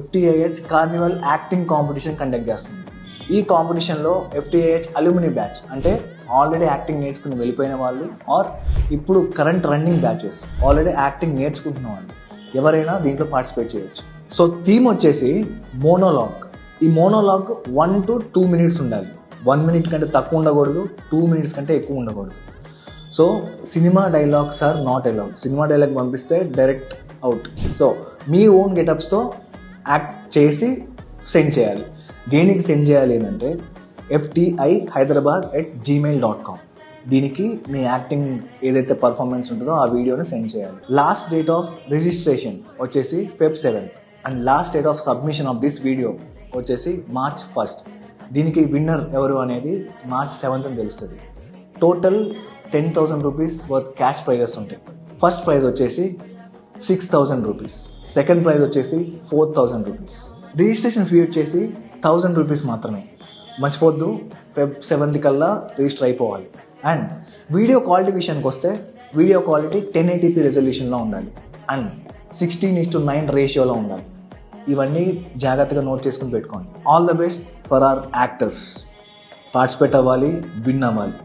FTIH Carnival acting competition conduct చేస్తుంది. ఈ కాంపిటీషన్లో FTIH అల్యూమినీ బ్యాచ్ అంటే ఆల్రెడీ యాక్టింగ్ నేర్చుకుని వెళ్ళిపోయిన వాళ్ళు ఆర్ ఇప్పుడు current running batches already acting నేర్చుకుంటున్న వాళ్ళు ఎవరైనా దీంట్లో పార్టిసిపేట్ చేయొచ్చు. సో థీమ్ వచ్చేసి మోనోలాగ్. ఈ మోనోలాగ్ 1 to 2 minutes ఉండాలి. 1 minute కంటే తక్కువ ఉండకూడదు, 2 minutes కంటే ఎక్కువ ఉండకూడదు. So cinema dialogues are not allowed. Cinema dialogue పంపిస్తే డైరెక్ట్ అవుట్. సో మీ ఓన్ గెటప్స్తో యాక్ట్ చేసి సెండ్ చేయాలి. దేనికి సెండ్ చేయాలి అంటే ftihyderabad@gmail.com. దీనికి మీ యాక్టింగ్ ఏదైతే పర్ఫార్మెన్స్ ఉంటుందో ఆ వీడియోని సెండ్ చేయాలి. లాస్ట్ డేట్ ఆఫ్ రిజిస్ట్రేషన్ వచ్చేసి Feb 7th and last date of submission of this video వచ్చేసి March 1st. దీనికి విన్నర్ ఎవరు అనేది March 7th తెలుస్తుంది. Total 10,000 rupees worth cash prices ఉంటాయి. ఫస్ట్ ప్రైజ్ వచ్చేసి 6,000 రూపీస్, సెకండ్ ప్రైజ్ వచ్చేసి 4,000 రూపీస్. రిజిస్ట్రేషన్ ఫీ వచ్చేసి 1,000 రూపీస్ మాత్రమే. మర్చిపోద్దు, Feb 7th కల్లా రిజిస్టర్ అయిపోవాలి. అండ్ వీడియో క్వాలిటీ విషయానికి వస్తే వీడియో క్వాలిటీ 1080p రెజల్యూషన్లో ఉండాలి అండ్ 16:9 రేషియోలో ఉండాలి. ఇవన్నీ జాగ్రత్తగా నోట్ చేసుకుని పెట్టుకోండి. All the best for hour actors. Participate అవ్వాలి, విన్ అవ్వాలి.